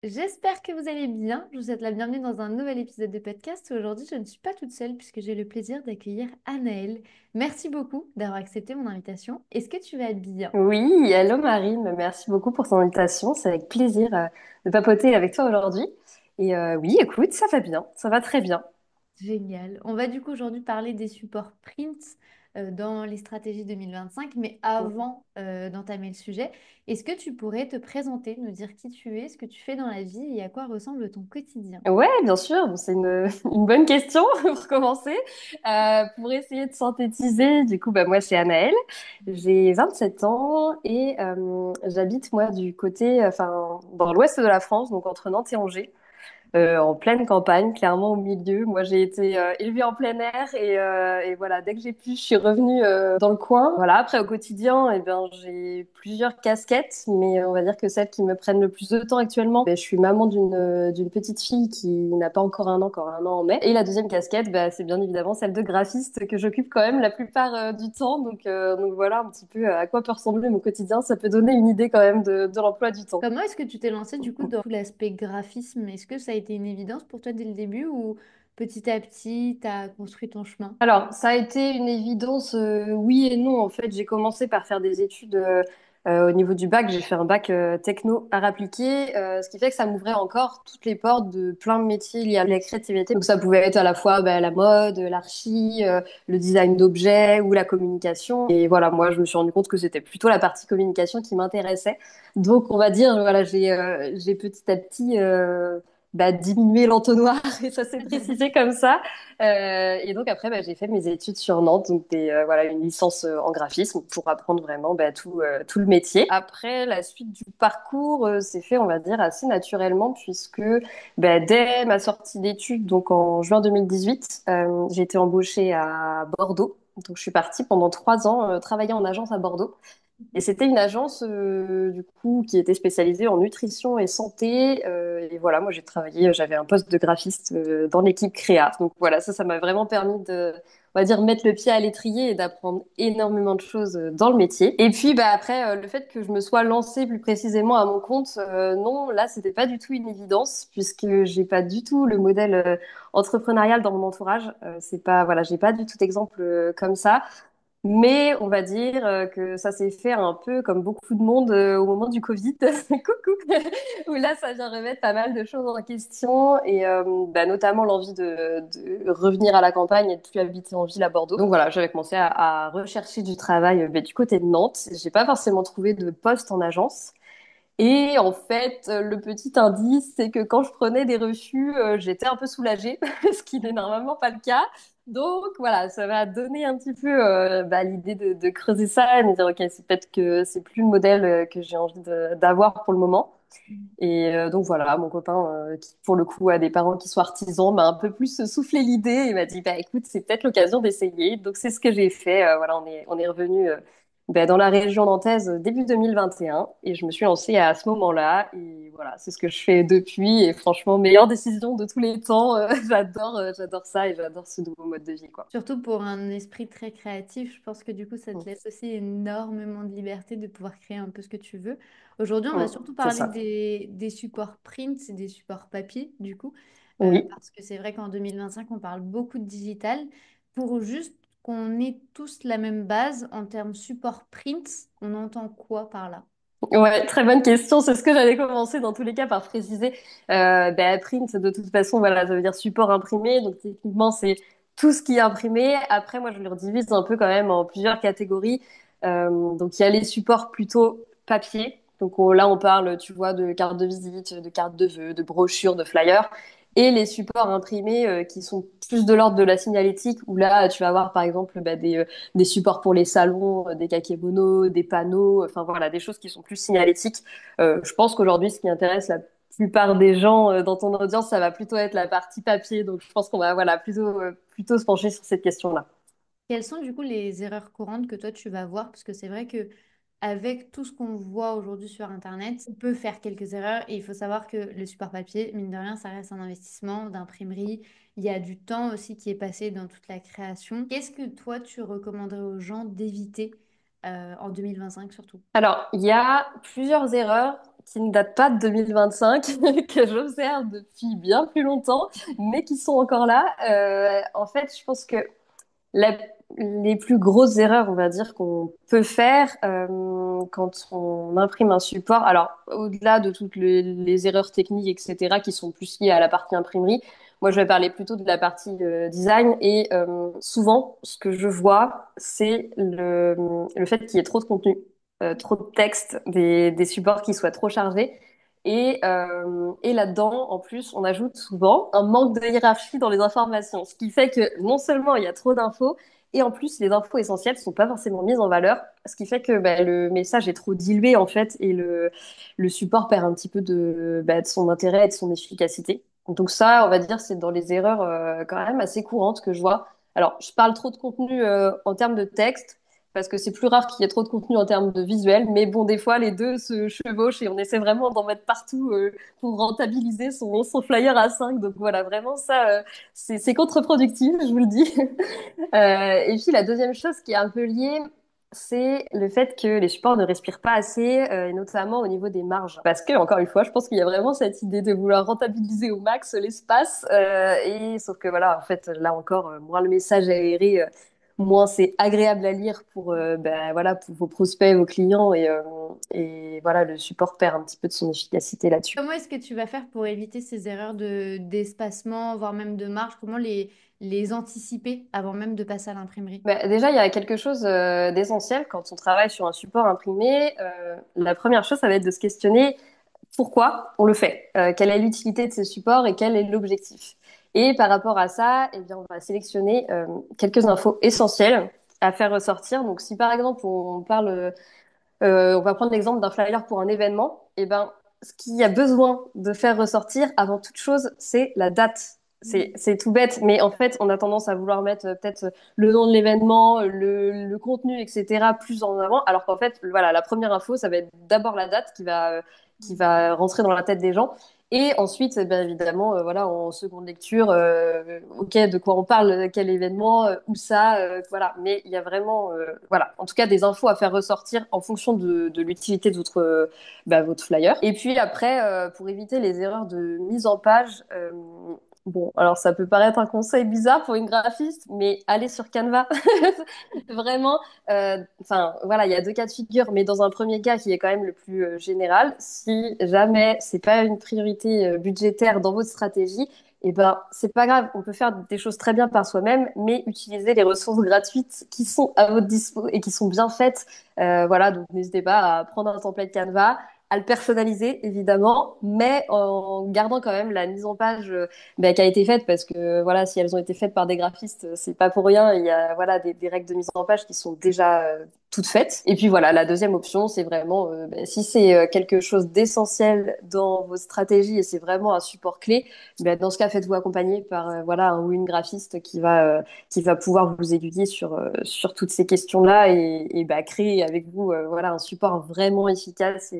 J'espère que vous allez bien. Je vous souhaite la bienvenue dans un nouvel épisode de podcast. Aujourd'hui, je ne suis pas toute seule puisque j'ai le plaisir d'accueillir Anaëlle. Merci beaucoup d'avoir accepté mon invitation. Est-ce que tu vas bien? Oui, hello Marine, merci beaucoup pour ton invitation. C'est avec plaisir de papoter avec toi aujourd'hui. Oui, écoute, ça va bien, ça va très bien. Génial. On va du coup aujourd'hui parler des supports print dans les stratégies 2025. Mais avant d'entamer le sujet, est-ce que tu pourrais te présenter, nous dire qui tu es, ce que tu fais dans la vie et à quoi ressemble ton quotidien? Ouais, bien sûr, bon, c'est une bonne question pour commencer. Pour essayer de synthétiser, du coup, bah, moi, c'est Anaëlle, j'ai 27 ans et j'habite, moi, du côté, enfin, dans l'ouest de la France, donc entre Nantes et Angers. En pleine campagne, clairement au milieu. Moi, j'ai été élevée en plein air et voilà, dès que j'ai pu, je suis revenue dans le coin. Voilà, après au quotidien, eh bien, j'ai plusieurs casquettes, mais on va dire que celles qui me prennent le plus de temps actuellement, ben, je suis maman d'une petite fille qui n'a pas encore un an en mai. Et la deuxième casquette, bah, c'est bien évidemment celle de graphiste que j'occupe quand même la plupart du temps. Donc voilà un petit peu à quoi peut ressembler mon quotidien. Ça peut donner une idée quand même de l'emploi du temps. Comment est-ce que tu t'es lancé du coup dans tout l'aspect graphisme? Est-ce que ça a été une évidence pour toi dès le début ou petit à petit, tu as construit ton chemin? Alors, ça a été une évidence, oui et non. En fait, j'ai commencé par faire des études au niveau du bac. J'ai fait un bac techno art appliqué, ce qui fait que ça m'ouvrait encore toutes les portes de plein de métiers liés à la créativité. Donc, ça pouvait être à la fois bah, la mode, l'archi, le design d'objets ou la communication. Et voilà, moi, je me suis rendu compte que c'était plutôt la partie communication qui m'intéressait. Donc, on va dire, voilà, j'ai petit à petit bah, diminué l'entonnoir et ça s'est précisé comme ça. Et donc après, bah, j'ai fait mes études sur Nantes, donc voilà, une licence en graphisme pour apprendre vraiment bah, tout le métier. Après, la suite du parcours s'est fait, on va dire, assez naturellement puisque bah, dès ma sortie d'études, donc en juin 2018, j'ai été embauchée à Bordeaux. Donc je suis partie pendant 3 ans travailler en agence à Bordeaux. Et c'était une agence du coup qui était spécialisée en nutrition et santé. Et voilà, moi j'ai travaillé, j'avais un poste de graphiste dans l'équipe créa. Donc voilà, ça m'a vraiment permis de, on va dire, mettre le pied à l'étrier et d'apprendre énormément de choses dans le métier. Et puis bah après, le fait que je me sois lancée plus précisément à mon compte, non, là c'était pas du tout une évidence puisque j'ai pas du tout le modèle entrepreneurial dans mon entourage. C'est pas, voilà, j'ai pas du tout d'exemple comme ça. Mais on va dire que ça s'est fait un peu comme beaucoup de monde au moment du Covid. Coucou! Où là, ça vient remettre pas mal de choses en question et bah, notamment l'envie de revenir à la campagne et de plus habiter en ville à Bordeaux. Donc voilà, j'avais commencé à rechercher du travail bah, du côté de Nantes. J'ai pas forcément trouvé de poste en agence. Et en fait, le petit indice, c'est que quand je prenais des refus, j'étais un peu soulagée, ce qui n'est normalement pas le cas. Donc voilà, ça m'a donné un petit peu bah, l'idée de creuser ça et me dire, ok, c'est peut-être que c'est plus le modèle que j'ai envie d'avoir pour le moment. Et donc voilà, mon copain, qui pour le coup a des parents qui sont artisans, m'a un peu plus soufflé l'idée et m'a dit, bah écoute, c'est peut-être l'occasion d'essayer. Donc c'est ce que j'ai fait. Voilà, on est revenu bah, dans la région nantaise début 2021 et je me suis lancée à ce moment-là. Et voilà, c'est ce que je fais depuis. Et franchement, meilleure décision de tous les temps. J'adore ça et j'adore ce nouveau mode de vie, quoi. Surtout pour un esprit très créatif, je pense que du coup, ça te Mm. laisse aussi énormément de liberté de pouvoir créer un peu ce que tu veux. Aujourd'hui, on va Mm. surtout C'est parler ça. des supports print et des supports papier, du coup, Oui. parce que c'est vrai qu'en 2025, on parle beaucoup de digital. Pour juste qu'on ait tous la même base en termes support print, on entend quoi par là? Ouais, très bonne question. C'est ce que j'allais commencer dans tous les cas par préciser. Ben, print, de toute façon, voilà, ça veut dire support imprimé. Donc techniquement, c'est tout ce qui est imprimé. Après, moi, je le redivise un peu quand même en plusieurs catégories. Donc il y a les supports plutôt papier. Donc là, on parle, tu vois, de cartes de visite, de cartes de vœux, de brochures, de flyers. Et les supports imprimés qui sont plus de l'ordre de la signalétique, où là, tu vas avoir par exemple bah, des supports pour les salons, des kakémonos, des panneaux, enfin voilà, des choses qui sont plus signalétiques. Je pense qu'aujourd'hui, ce qui intéresse la plupart des gens dans ton audience, ça va plutôt être la partie papier. Donc je pense qu'on va voilà plutôt se pencher sur cette question-là. Quelles sont du coup les erreurs courantes que toi tu vas voir? Parce que c'est vrai que avec tout ce qu'on voit aujourd'hui sur Internet, on peut faire quelques erreurs et il faut savoir que le support papier, mine de rien, ça reste un investissement d'imprimerie. Il y a du temps aussi qui est passé dans toute la création. Qu'est-ce que toi tu recommanderais aux gens d'éviter en 2025 surtout? Alors, il y a plusieurs erreurs qui ne datent pas de 2025, que j'observe depuis bien plus longtemps, mais qui sont encore là. En fait, je pense que la- les plus grosses erreurs, on va dire, qu'on peut faire quand on imprime un support, alors au-delà de toutes les erreurs techniques, etc., qui sont plus liées à la partie imprimerie, moi je vais parler plutôt de la partie design. Et souvent, ce que je vois, c'est le fait qu'il y ait trop de contenu, trop de texte, des supports qui soient trop chargés. Et là-dedans, en plus, on ajoute souvent un manque de hiérarchie dans les informations, ce qui fait que non seulement il y a trop d'infos, et en plus les infos essentielles sont pas forcément mises en valeur, ce qui fait que bah, le message est trop dilué en fait, et le support perd un petit peu de son intérêt et de son efficacité. Donc ça, on va dire, c'est dans les erreurs quand même assez courantes que je vois. Alors, je parle trop de contenu en termes de texte, parce que c'est plus rare qu'il y ait trop de contenu en termes de visuel. Mais bon, des fois, les deux se chevauchent et on essaie vraiment d'en mettre partout pour rentabiliser son flyer à 5. Donc voilà, vraiment, ça, c'est contre-productif, je vous le dis. Et puis la deuxième chose qui est un peu liée, c'est le fait que les supports ne respirent pas assez, et notamment au niveau des marges. Parce que, encore une fois, je pense qu'il y a vraiment cette idée de vouloir rentabiliser au max l'espace. Et sauf que voilà, en fait, là encore, moins le message est aéré, moins c'est agréable à lire pour, voilà, pour vos prospects, vos clients. Et voilà, le support perd un petit peu de son efficacité là-dessus. Comment est-ce que tu vas faire pour éviter ces erreurs d'espacement, voire même de marge? Comment les anticiper avant même de passer à l'imprimerie? Bah, déjà, il y a quelque chose d'essentiel quand on travaille sur un support imprimé. La première chose, ça va être de se questionner pourquoi on le fait, quelle est l'utilité de ce support et quel est l'objectif. Et par rapport à ça, eh bien, on va sélectionner quelques infos essentielles à faire ressortir. Donc, si par exemple on parle on va prendre l'exemple d'un flyer pour un événement. Et ben, ce qu'il y a besoin de faire ressortir avant toute chose, c'est la date. C'est tout bête, mais en fait, on a tendance à vouloir mettre peut-être le nom de l'événement, le contenu, etc., plus en avant, alors qu'en fait, voilà, la première info, ça va être d'abord la date qui va rentrer dans la tête des gens. Et ensuite, bien évidemment, voilà, en seconde lecture, ok, de quoi on parle, quel événement, où ça, voilà. Mais il y a vraiment, voilà, en tout cas, des infos à faire ressortir en fonction de l'utilité de votre flyer. Et puis après, pour éviter les erreurs de mise en page, bon, alors ça peut paraître un conseil bizarre pour une graphiste, mais allez sur Canva. Vraiment, enfin, voilà, il y a deux cas de figure, mais dans un premier cas qui est quand même le plus général, si jamais c'est pas une priorité budgétaire dans votre stratégie, eh ben, c'est pas grave, on peut faire des choses très bien par soi-même, mais utiliser les ressources gratuites qui sont à votre dispo et qui sont bien faites. Voilà, donc n'hésitez pas à prendre un template Canva, à le personnaliser évidemment, mais en gardant quand même la mise en page qui a été faite, parce que voilà, si elles ont été faites par des graphistes, c'est pas pour rien. Il y a voilà des règles de mise en page qui sont déjà toutes faites. Et puis voilà, la deuxième option, c'est vraiment si c'est quelque chose d'essentiel dans vos stratégies et c'est vraiment un support clé, dans ce cas, faites-vous accompagner par voilà un ou une graphiste qui va pouvoir vous aiguiller sur toutes ces questions-là et créer avec vous voilà un support vraiment efficace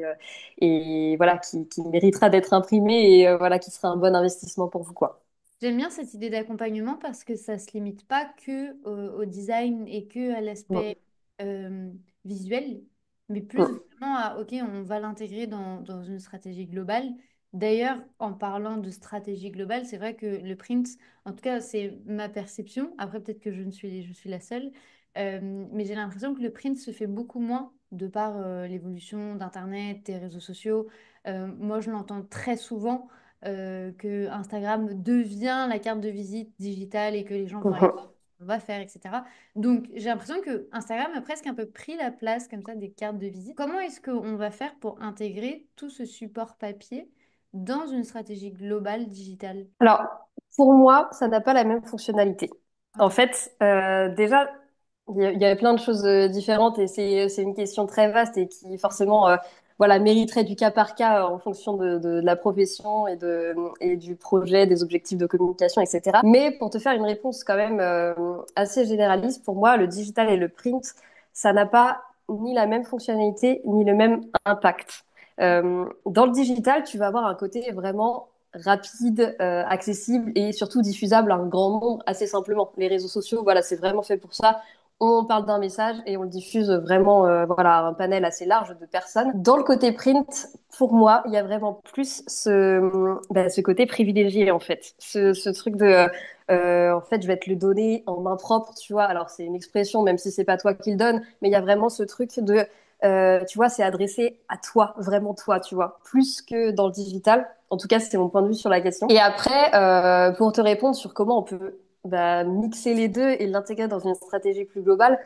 et voilà qui méritera d'être imprimé et voilà qui sera un bon investissement pour vous quoi. J'aime bien cette idée d'accompagnement parce que ça se limite pas que au design et que à Mm, l'aspect euh, visuel, mais plus mm, vraiment à, OK, on va l'intégrer dans une stratégie globale. D'ailleurs, en parlant de stratégie globale, c'est vrai que le print, en tout cas, c'est ma perception. Après, peut-être que je suis la seule, mais j'ai l'impression que le print se fait beaucoup moins de par l'évolution d'Internet, des réseaux sociaux. Moi, je l'entends très souvent que Instagram devient la carte de visite digitale et que les gens vont aller voir mhm. ce qu'on va faire, etc. Donc, j'ai l'impression que Instagram a presque un peu pris la place comme ça des cartes de visite. Comment est-ce qu'on va faire pour intégrer tout ce support papier dans une stratégie globale digitale? Alors, pour moi, ça n'a pas la même fonctionnalité. En Ok. fait, déjà, il y a plein de choses différentes et c'est une question très vaste et qui forcément voilà, mériterait du cas par cas en fonction de la profession et du projet, des objectifs de communication, etc. Mais pour te faire une réponse quand même assez généraliste, pour moi, le digital et le print, ça n'a pas ni la même fonctionnalité ni le même impact. Dans le digital, tu vas avoir un côté vraiment rapide, accessible et surtout diffusable à un grand nombre assez simplement. Les réseaux sociaux, voilà, c'est vraiment fait pour ça. on parle d'un message et on le diffuse vraiment, voilà, à un panel assez large de personnes. Dans le côté print, pour moi, il y a vraiment plus ce côté privilégié, en fait. Ce truc de, en fait, je vais te le donner en main propre, tu vois. Alors, c'est une expression, même si c'est pas toi qui le donne, mais il y a vraiment ce truc de, tu vois, c'est adressé à toi, vraiment toi, tu vois, plus que dans le digital. En tout cas, c'était mon point de vue sur la question. Et après, pour te répondre sur comment on peut mixer les deux et l'intégrer dans une stratégie plus globale,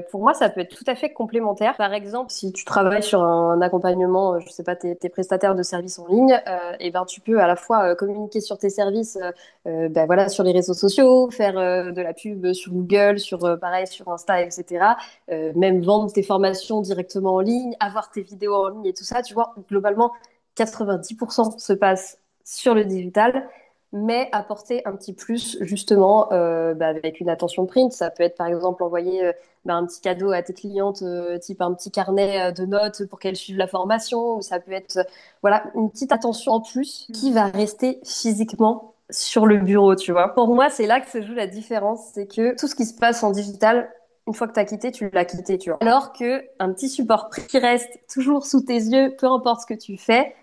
pour moi, ça peut être tout à fait complémentaire. Par exemple, si tu travailles sur un accompagnement, je sais pas, t'es prestataire de services en ligne, et ben tu peux à la fois communiquer sur tes services, voilà, sur les réseaux sociaux, faire de la pub sur Google, sur pareil sur Insta, etc. Même vendre tes formations directement en ligne, avoir tes vidéos en ligne et tout ça. Tu vois, globalement, 90% se passe sur le digital, mais apporter un petit plus justement avec une attention print. Ça peut être par exemple envoyer un petit cadeau à tes clientes, type un petit carnet de notes pour qu'elles suivent la formation, ou ça peut être voilà une petite attention en plus qui va rester physiquement sur le bureau, tu vois. Pour moi, c'est là que se joue la différence, c'est que tout ce qui se passe en digital, une fois que tu as quitté, tu l'as quitté, tu vois. Alors que un petit support qui reste toujours sous tes yeux, peu importe ce que tu fais,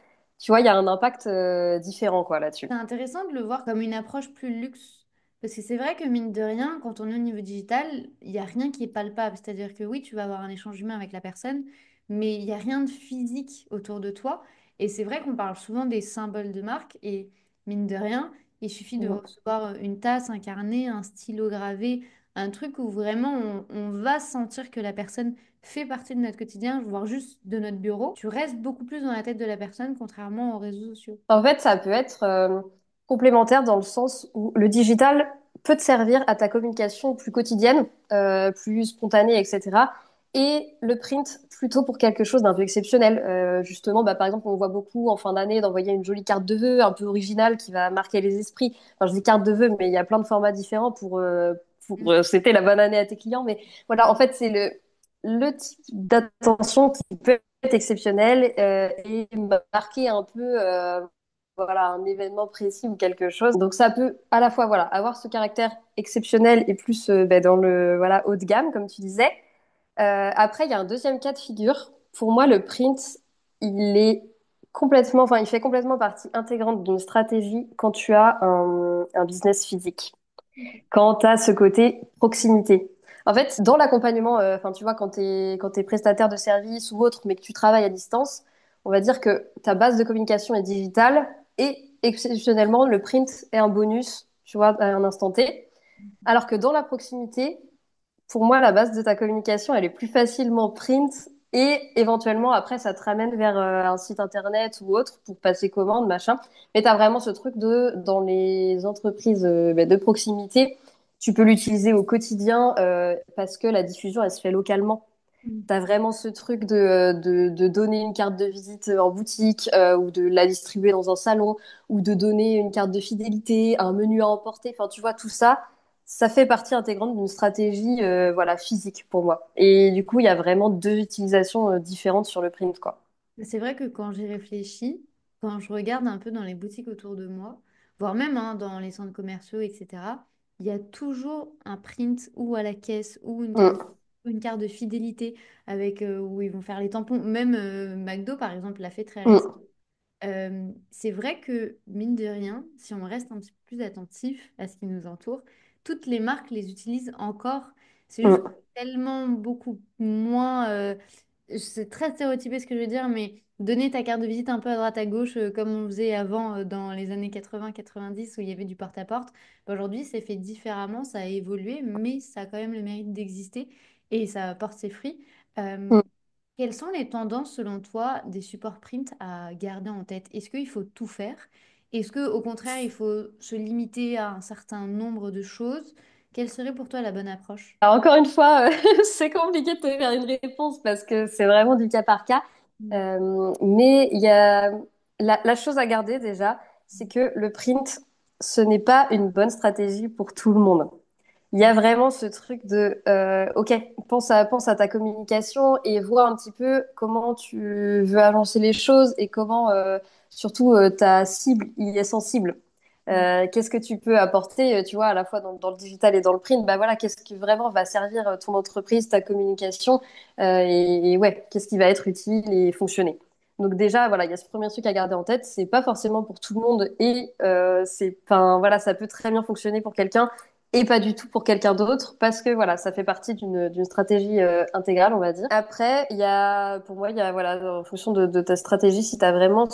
tu vois, il y a un impact différent quoi là-dessus. C'est intéressant de le voir comme une approche plus luxe. Parce que c'est vrai que mine de rien, quand on est au niveau digital, il n'y a rien qui est palpable. C'est-à-dire que oui, tu vas avoir un échange humain avec la personne, mais il n'y a rien de physique autour de toi. Et c'est vrai qu'on parle souvent des symboles de marque. Et mine de rien, il suffit de Mm. recevoir une tasse, un carnet, un stylo gravé, un truc où vraiment on va sentir que la personne fait partie de notre quotidien, voire juste de notre bureau. Tu restes beaucoup plus dans la tête de la personne, contrairement aux réseaux sociaux. En fait, ça peut être complémentaire dans le sens où le digital peut te servir à ta communication plus quotidienne, plus spontanée, etc. Et le print plutôt pour quelque chose d'un peu exceptionnel. Justement, par exemple, on voit beaucoup en fin d'année d'envoyer une jolie carte de vœux un peu originale qui va marquer les esprits. Enfin, je dis carte de vœux, mais il y a plein de formats différents pour souhaiter la bonne année à tes clients. Mais voilà, en fait, c'est le type d'attention qui peut être exceptionnel et marquer un peu voilà, un événement précis ou quelque chose. Donc ça peut à la fois voilà, avoir ce caractère exceptionnel et plus dans le voilà, haut de gamme, comme tu disais. Après, il y a un deuxième cas de figure. Pour moi, le print, il est complètement, enfin, il fait complètement partie intégrante d'une stratégie quand tu as un business physique, quand tu as ce côté proximité. En fait, dans l'accompagnement, enfin, tu vois, quand t'es prestataire de service ou autre, mais que tu travailles à distance, on va dire que ta base de communication est digitale et exceptionnellement, le print est un bonus, tu vois, à un instant T. Alors que dans la proximité, pour moi, la base de ta communication, elle est plus facilement print et éventuellement, après, ça te ramène vers un site internet ou autre pour passer commande, machin. Mais tu as vraiment ce truc de, dans les entreprises de proximité, tu peux l'utiliser au quotidien parce que la diffusion, elle se fait localement. Tu as vraiment ce truc de donner une carte de visite en boutique ou de la distribuer dans un salon ou de donner une carte de fidélité, un menu à emporter. Enfin, tu vois, tout ça, ça fait partie intégrante d'une stratégie voilà, physique pour moi. Et du coup, il y a vraiment deux utilisations différentes sur le print, quoi. C'est vrai que quand j'y réfléchis, quand je regarde un peu dans les boutiques autour de moi, voire même hein, dans les centres commerciaux, etc., il y a toujours un print ou à la caisse ou Mm, une carte de fidélité avec où ils vont faire les tampons. Même McDo, par exemple, l'a fait très récemment. mm, C'est vrai que, mine de rien, si on reste un petit peu plus attentif à ce qui nous entoure, toutes les marques les utilisent encore. C'est juste mm. tellement beaucoup moins. C'est très stéréotypé ce que je veux dire, mais donner ta carte de visite un peu à droite à gauche, comme on faisait avant dans les années 80-90 où il y avait du porte-à-porte, bah, aujourd'hui c'est fait différemment, ça a évolué, mais ça a quand même le mérite d'exister et ça porte ses fruits. Mm. Quelles sont les tendances, selon toi, des supports print à garder en tête? Est-ce qu'il faut tout faire? Est-ce qu'au contraire, il faut se limiter à un certain nombre de choses? Quelle serait pour toi la bonne approche? Alors, encore une fois, c'est compliqué de te faire une réponse parce que c'est vraiment du cas par cas. Mm. Mais il y a la chose à garder déjà, c'est que le print, ce n'est pas une bonne stratégie pour tout le monde. Il y a vraiment ce truc de, ok, pense à ta communication et vois un petit peu comment tu veux avancer les choses et comment, surtout, ta cible y est sensible. Qu'est-ce que tu peux apporter, tu vois, à la fois dans le digital et dans le print? Bah voilà, qu'est-ce qui vraiment va servir ton entreprise, ta communication, et ouais, qu'est-ce qui va être utile et fonctionner. Donc déjà, voilà, il y a ce premier truc à garder en tête. C'est pas forcément pour tout le monde et enfin voilà, ça peut très bien fonctionner pour quelqu'un et pas du tout pour quelqu'un d'autre parce que voilà, ça fait partie d'une stratégie intégrale, on va dire. Après, il y a pour moi, il y a voilà, en fonction de ta stratégie, si tu as vraiment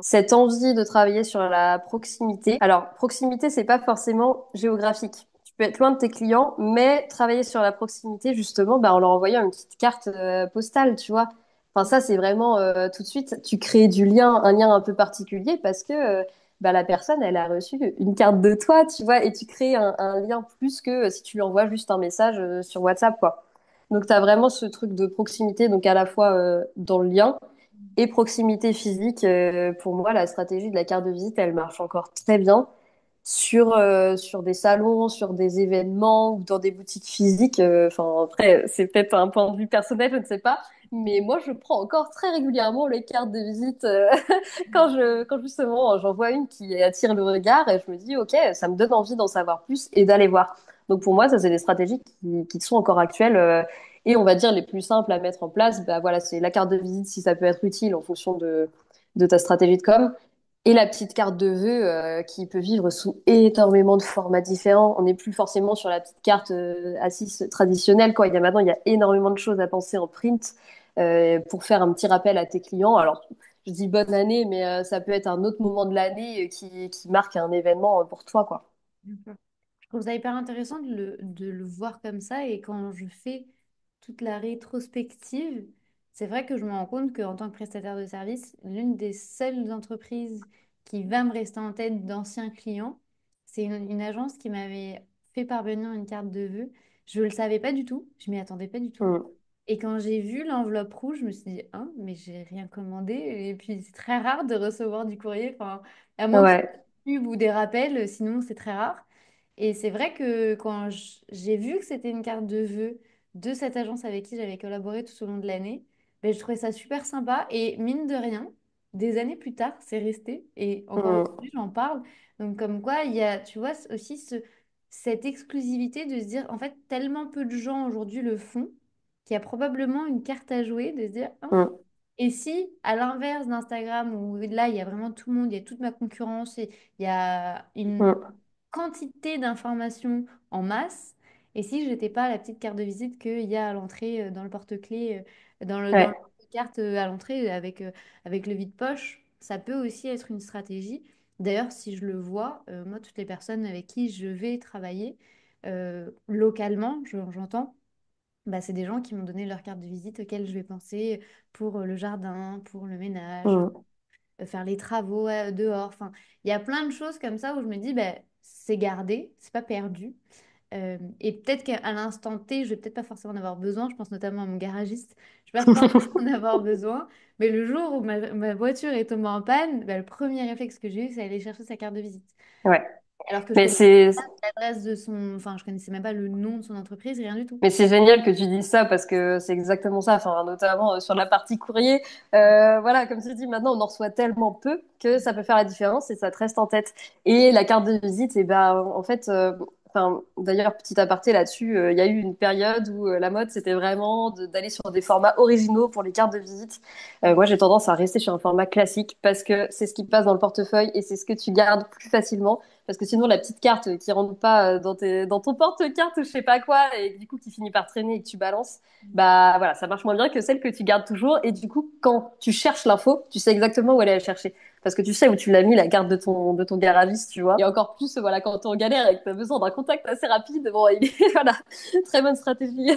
cette envie de travailler sur la proximité. Alors, proximité, c'est pas forcément géographique. Tu peux être loin de tes clients, mais travailler sur la proximité, justement, bah, en leur envoyant une petite carte postale, tu vois. Enfin, ça, c'est vraiment tout de suite, tu crées du lien, un lien un peu particulier parce que bah, la personne, elle a reçu une carte de toi, tu vois, et tu crées un lien plus que si tu lui envoies juste un message sur WhatsApp, quoi. Donc, tu as vraiment ce truc de proximité, donc à la fois dans le lien et proximité physique. Pour moi, la stratégie de la carte de visite, elle marche encore très bien sur des salons, sur des événements ou dans des boutiques physiques. Enfin, après, c'est peut-être un point de vue personnel, je ne sais pas. Mais moi, je prends encore très régulièrement les cartes de visite quand justement j'en vois une qui attire le regard et je me dis, OK, ça me donne envie d'en savoir plus et d'aller voir. Donc pour moi, ça, c'est des stratégies qui sont encore actuelles et on va dire les plus simples à mettre en place. Bah voilà, c'est la carte de visite si ça peut être utile en fonction de ta stratégie de com. Et la petite carte de vœux qui peut vivre sous énormément de formats différents. On n'est plus forcément sur la petite carte assise traditionnelle. Quoi. Il y a énormément de choses à penser en print pour faire un petit rappel à tes clients. Alors, je dis bonne année, mais ça peut être un autre moment de l'année qui marque un événement pour toi, quoi. D'accord. Je trouve ça hyper intéressant de le voir comme ça et quand je fais toute la rétrospective, c'est vrai que je me rends compte qu'en tant que prestataire de service, l'une des seules entreprises qui va me rester en tête d'anciens clients, c'est une agence qui m'avait fait parvenir une carte de vœux. Je ne le savais pas du tout, je m'y attendais pas du tout. Mm. Et quand j'ai vu l'enveloppe rouge, je me suis dit, hein, mais j'ai rien commandé. Et puis c'est très rare de recevoir du courrier, enfin, à moins que ce soit Ouais. des pubs ou des rappels, sinon c'est très rare. Et c'est vrai que quand j'ai vu que c'était une carte de vœux de cette agence avec qui j'avais collaboré tout au long de l'année, ben, je trouvais ça super sympa. Et mine de rien, des années plus tard, c'est resté. Et encore Mm. aujourd'hui, j'en parle. Donc comme quoi, il y a, tu vois, aussi cette exclusivité de se dire, en fait, tellement peu de gens aujourd'hui le font qu'il y a probablement une carte à jouer, de se dire, ah, Mm. et si, à l'inverse d'Instagram, où là, il y a vraiment tout le monde, il y a toute ma concurrence, et il y a une Mm. quantité d'informations en masse, et si je n'étais pas la petite carte de visite qu'il y a à l'entrée dans le porte-clés, dans le Ouais. carte à l'entrée avec le vide-poche, ça peut aussi être une stratégie. D'ailleurs, si je le vois, moi, toutes les personnes avec qui je vais travailler localement, j'entends, bah, c'est des gens qui m'ont donné leur carte de visite auxquelles je vais penser pour le jardin, pour le ménage, Mm. faire les travaux dehors. Enfin, il y a plein de choses comme ça où je me dis, bah, c'est gardé, c'est pas perdu. Et peut-être qu'à l'instant T, je vais peut-être pas forcément en avoir besoin. Je pense notamment à mon garagiste. Je vais pas forcément en avoir besoin. Mais le jour où ma voiture est tombée en panne, bah, le premier réflexe que j'ai eu, c'est aller chercher sa carte de visite. Ouais. Alors que je Mais connaissais c'est pas l'adresse de son... Enfin, je connaissais même pas le nom de son entreprise, rien du tout. Mais c'est génial que tu dises ça parce que c'est exactement ça, enfin, notamment sur la partie courrier. Voilà, comme tu dis, maintenant on en reçoit tellement peu que ça peut faire la différence et ça te reste en tête. Et la carte de visite, et ben, en fait, enfin, d'ailleurs, petit aparté là-dessus, il y a eu une période où la mode c'était vraiment d'aller sur des formats originaux pour les cartes de visite. Moi, j'ai tendance à rester sur un format classique parce que c'est ce qui passe dans le portefeuille et c'est ce que tu gardes plus facilement. Parce que sinon, la petite carte qui rentre pas dans ton porte-carte ou je sais pas quoi, et du coup qui finit par traîner et que tu balances, bah voilà, ça marche moins bien que celle que tu gardes toujours. Et du coup, quand tu cherches l'info, tu sais exactement où aller la chercher. Parce que tu sais où tu l'as mis, la carte de ton garagiste, tu vois. Et encore plus, voilà, quand t'es en galère et que t'as besoin d'un contact assez rapide, bon, il est, voilà, très bonne stratégie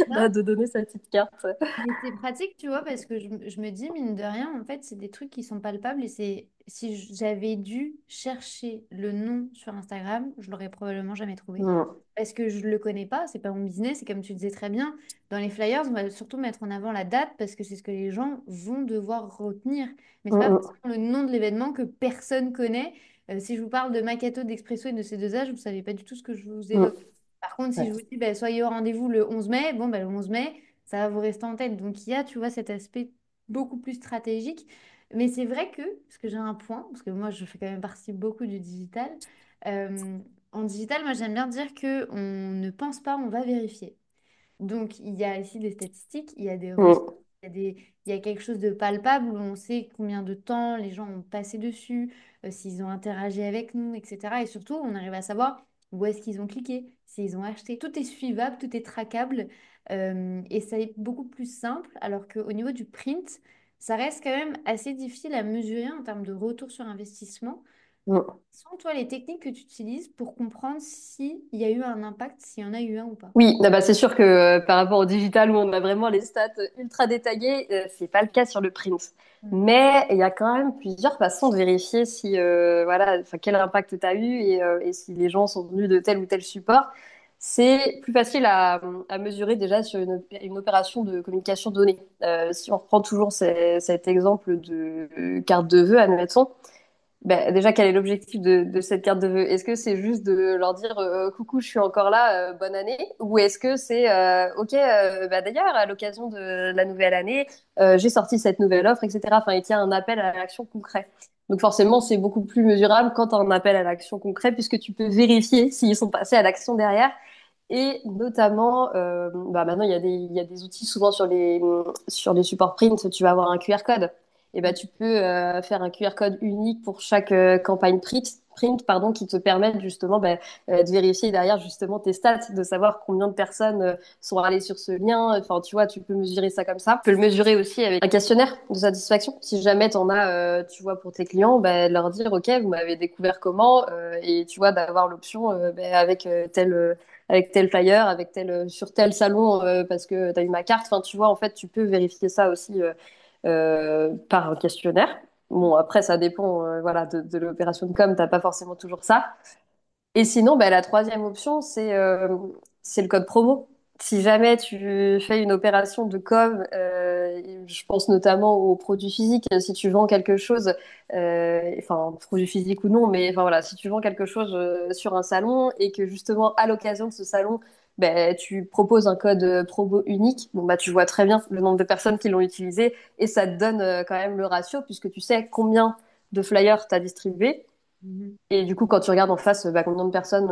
de donner sa petite carte. Mais c'est pratique, tu vois, parce que je me dis, mine de rien, en fait, c'est des trucs qui sont palpables et c'est si j'avais dû chercher le nom sur Instagram, je l'aurais probablement jamais trouvé. Mm, Parce que je le connais pas, c'est pas mon business, et comme tu disais très bien, dans les flyers, on va surtout mettre en avant la date parce que c'est ce que les gens vont devoir retenir. Mais c'est mm, pas mm, forcément le nom de l'événement que personne connaît. Si je vous parle de Macchiato, d'Expresso et de ces deux âges, vous savez pas du tout ce que je vous mm. évoque. Par contre, si je Ouais. vous dis, bah, soyez au rendez-vous le 11 mai, bon, bah, le 11 mai, ça va vous rester en tête. Donc il y a, tu vois, cet aspect beaucoup plus stratégique. Mais c'est vrai que, parce que j'ai un point, parce que moi je fais quand même partie beaucoup du digital, euh, en digital, moi j'aime bien dire que on ne pense pas, on va vérifier. Donc, il y a ici des statistiques, il y a des recettes, Mm. il y a quelque chose de palpable où on sait combien de temps les gens ont passé dessus, s'ils ont interagi avec nous, etc. Et surtout, on arrive à savoir où est-ce qu'ils ont cliqué, s'ils ont acheté. Tout est suivable, tout est traquable et ça est beaucoup plus simple. Alors qu'au niveau du print, ça reste quand même assez difficile à mesurer en termes de retour sur investissement. Mm. Quelles sont, toi, les techniques que tu utilises pour comprendre s'il y a eu un impact, s'il y en a eu un ou pas? Oui, bah c'est sûr que par rapport au digital où on a vraiment les stats ultra détaillées, c'est pas le cas sur le print. Mais il y a quand même plusieurs façons de vérifier si voilà, enfin quel impact tu as eu et si les gens sont venus de tel ou tel support. C'est plus facile à mesurer déjà sur une opération de communication donnée. Si on reprend toujours cet exemple de carte de vœux, admettons. Ben, déjà, quel est l'objectif de cette carte de vœux? Est-ce que c'est juste de leur dire coucou, je suis encore là, bonne année? Ou est-ce que c'est ok, bah, d'ailleurs, à l'occasion de la nouvelle année, j'ai sorti cette nouvelle offre, etc. Enfin, il y a un appel à l'action concret. Donc forcément, c'est beaucoup plus mesurable quand tu as un appel à l'action concret puisque tu peux vérifier s'ils sont passés à l'action derrière. Et notamment, bah maintenant, il y a des outils souvent sur les supports print, tu vas avoir un QR code. Et ben, tu peux faire un QR code unique pour chaque campagne print pardon, qui te permettent justement de vérifier derrière justement tes stats, de savoir combien de personnes sont allées sur ce lien. Enfin, tu vois, tu peux mesurer ça comme ça. Tu peux le mesurer aussi avec un questionnaire de satisfaction. Si jamais tu en as, tu vois, pour tes clients, ben, leur dire, OK, vous m'avez découvert comment et tu vois, d'avoir l'option avec avec tel flyer, avec tel sur tel salon parce que tu as eu ma carte. Enfin, tu vois, en fait, tu peux vérifier ça aussi par un questionnaire. Bon, après, ça dépend voilà, de l'opération de com, t'as pas forcément toujours ça. Et sinon, bah, la troisième option, c'est le code promo. Si jamais tu fais une opération de com, je pense notamment aux produits physiques, si tu vends quelque chose, enfin, produit physique ou non, mais enfin voilà, si tu vends quelque chose sur un salon et que justement, à l'occasion de ce salon, ben, tu proposes un code promo unique, bon, bah, tu vois très bien le nombre de personnes qui l'ont utilisé et ça te donne quand même le ratio puisque tu sais combien de flyers tu as distribué Mhm. et du coup, quand tu regardes en face, bah, combien de personnes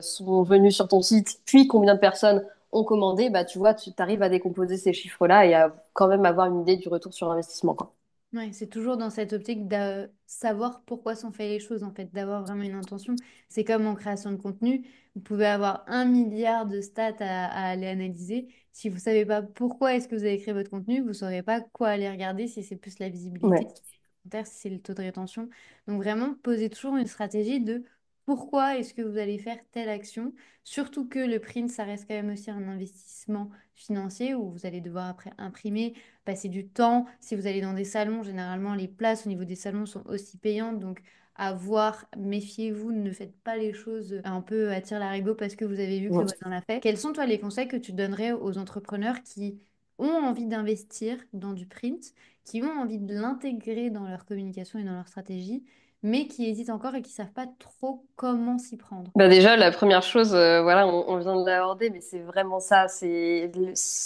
sont venues sur ton site, puis combien de personnes ont commandé, bah, tu vois, tu arrives à décomposer ces chiffres-là et à quand même avoir une idée du retour sur investissement, quoi. Ouais, c'est toujours dans cette optique de savoir pourquoi sont faites les choses, en fait, d'avoir vraiment une intention. C'est comme en création de contenu, vous pouvez avoir 1 milliard de stats à aller analyser. Si vous savez pas pourquoi est-ce que vous avez créé votre contenu, vous saurez pas quoi aller regarder, si c'est plus la visibilité, Ouais. si c'est les commentaires, si c'est le taux de rétention. Donc vraiment, posez toujours une stratégie de pourquoi est-ce que vous allez faire telle action. Surtout que le print, ça reste quand même aussi un investissement financier où vous allez devoir après imprimer, passer du temps. Si vous allez dans des salons, généralement, les places au niveau des salons sont aussi payantes. Donc, à voir, méfiez-vous, ne faites pas les choses un peu à tire-larigot parce que vous avez vu que le Ouais. voisin l'a fait. Quels sont, toi, les conseils que tu donnerais aux entrepreneurs qui ont envie d'investir dans du print, qui ont envie de l'intégrer dans leur communication et dans leur stratégie, mais qui hésitent encore et qui savent pas trop comment s'y prendre? Bah déjà, la première chose, voilà, on vient de l'aborder, mais c'est vraiment ça, c'est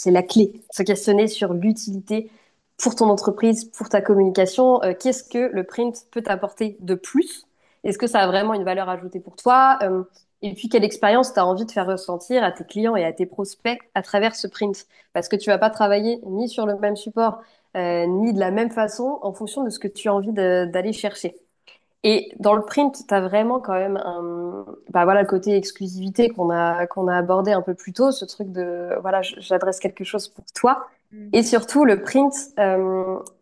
la clé. Se questionner sur l'utilité pour ton entreprise, pour ta communication. Qu'est-ce que le print peut t'apporter de plus? Est-ce que ça a vraiment une valeur ajoutée pour toi? Et puis, quelle expérience tu as envie de faire ressentir à tes clients et à tes prospects à travers ce print? Parce que tu vas pas travailler ni sur le même support, ni de la même façon en fonction de ce que tu as envie d'aller chercher. Et dans le print, tu as vraiment quand même bah voilà, le côté exclusivité qu'on a abordé un peu plus tôt, ce truc de voilà, j'adresse quelque chose pour toi. Et Mhm. surtout, le print,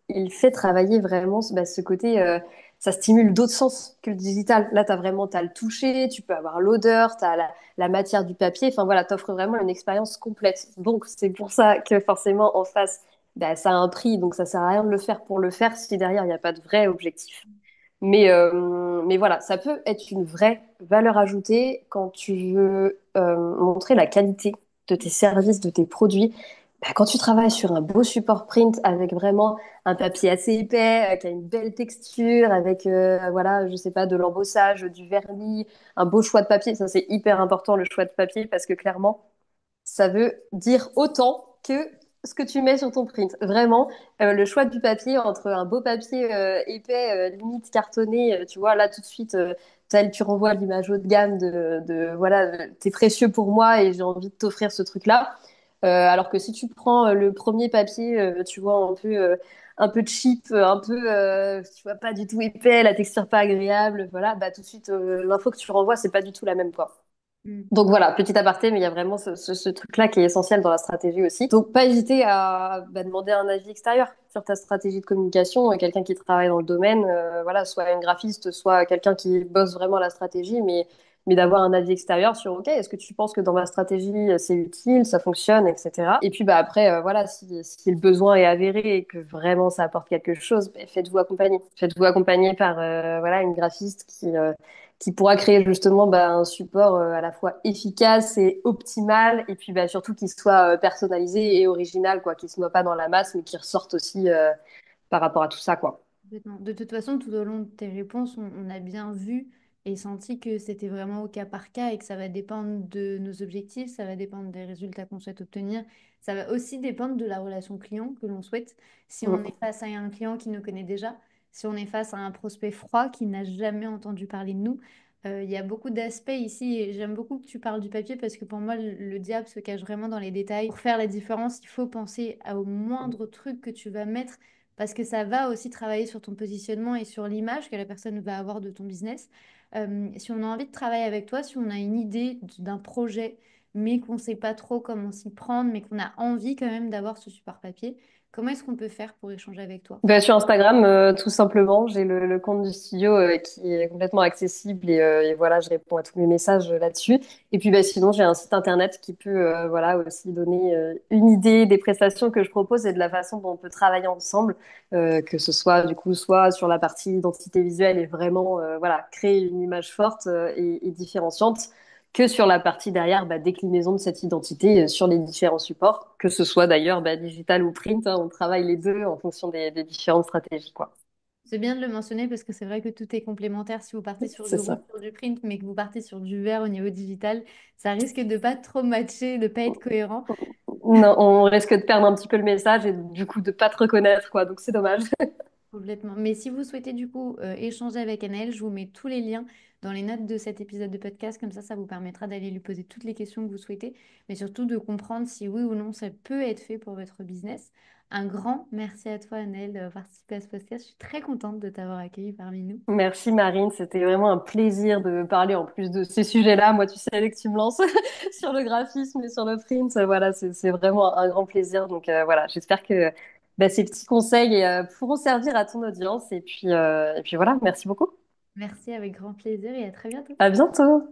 il fait travailler vraiment bah, ce côté, ça stimule d'autres sens que le digital. Là, t'as le toucher, tu peux avoir l'odeur, la matière du papier. Enfin voilà, t'offres vraiment une expérience complète. Donc, c'est pour ça que forcément, en face, bah, ça a un prix. Donc, ça sert à rien de le faire pour le faire si derrière, il n'y a pas de vrai objectif. Mais voilà, ça peut être une vraie valeur ajoutée quand tu veux montrer la qualité de tes services, de tes produits. Bah, quand tu travailles sur un beau support print avec vraiment un papier assez épais, qui a une belle texture, avec voilà, je sais pas, de l'embossage, du vernis, un beau choix de papier, ça c'est hyper important le choix de papier parce que clairement, ça veut dire autant que ce que tu mets sur ton print. Vraiment, le choix du papier entre un beau papier épais, limite cartonné, tu vois, là tout de suite, tu renvoies l'image haut de gamme voilà, t'es précieux pour moi et j'ai envie de t'offrir ce truc-là. Alors que si tu prends le premier papier, tu vois, un peu cheap, tu vois, pas du tout épais, la texture pas agréable, voilà, bah tout de suite, l'info que tu renvoies, c'est pas du tout la même, quoi. Mm. Donc voilà, petit aparté, mais il y a vraiment ce truc-là qui est essentiel dans la stratégie aussi. Donc pas hésiter à demander un avis extérieur sur ta stratégie de communication, quelqu'un qui travaille dans le domaine, voilà, soit une graphiste, soit quelqu'un qui bosse vraiment la stratégie, mais d'avoir un avis extérieur sur, OK, est-ce que tu penses que dans ma stratégie, c'est utile, ça fonctionne, etc. Et puis bah après, voilà, si le besoin est avéré et que vraiment ça apporte quelque chose, bah, faites-vous accompagner. Faites-vous accompagner par voilà, une graphiste qui pourra créer justement un support à la fois efficace et optimal, et puis surtout qu'il soit personnalisé et original, quoi, qu'il ne soit pas dans la masse, mais qui ressorte aussi par rapport à tout ça, quoi. Complètement. De toute façon, tout au long de tes réponses, on a bien vu et senti que c'était vraiment au cas par cas et que ça va dépendre de nos objectifs, ça va dépendre des résultats qu'on souhaite obtenir, ça va aussi dépendre de la relation client que l'on souhaite. Si on est Mm. face à un client qui nous connaît déjà, si on est face à un prospect froid qui n'a jamais entendu parler de nous, il y a beaucoup d'aspects ici et j'aime beaucoup que tu parles du papier parce que pour moi, le diable se cache vraiment dans les détails. Pour faire la différence, il faut penser au moindre truc que tu vas mettre parce que ça va aussi travailler sur ton positionnement et sur l'image que la personne va avoir de ton business. Si on a envie de travailler avec toi, si on a une idée d'un projet, mais qu'on ne sait pas trop comment s'y prendre, mais qu'on a envie quand même d'avoir ce support papier, comment est-ce qu'on peut faire pour échanger avec toi? Sur Instagram, tout simplement, j'ai le compte du studio qui est complètement accessible et voilà, je réponds à tous mes messages là-dessus. Et puis sinon, j'ai un site internet qui peut voilà aussi donner une idée des prestations que je propose et de la façon dont on peut travailler ensemble, que ce soit du coup soit sur la partie identité visuelle et vraiment voilà créer une image forte et différenciante, que sur la partie derrière, déclinaison de cette identité sur les différents supports, que ce soit d'ailleurs digital ou print, hein, on travaille les deux en fonction des différentes stratégies, quoi. C'est bien de le mentionner parce que c'est vrai que tout est complémentaire. Si vous partez sur C'est du rouge, ça. sur du print, mais que vous partez sur du vert au niveau digital, ça risque de pas trop matcher, de pas être cohérent. Non, on risque de perdre un petit peu le message et du coup de pas te reconnaître, quoi. Donc c'est dommage. Complètement. Mais si vous souhaitez du coup échanger avec Anaëlle, je vous mets tous les liens dans les notes de cet épisode de podcast. Comme ça vous permettra d'aller lui poser toutes les questions que vous souhaitez, mais surtout de comprendre si oui ou non ça peut être fait pour votre business. Un grand merci à toi, Anaëlle, d'avoir participé à ce podcast. Je suis très contente de t'avoir accueilli parmi nous. Merci Marine, c'était vraiment un plaisir de parler en plus de ces sujets-là. Moi, tu sais que tu me lances sur le graphisme et sur le print. Voilà, c'est vraiment un grand plaisir. Donc voilà, j'espère que ces petits conseils pourront servir à ton audience. Et puis voilà, merci beaucoup. Merci avec grand plaisir et à très bientôt. À bientôt.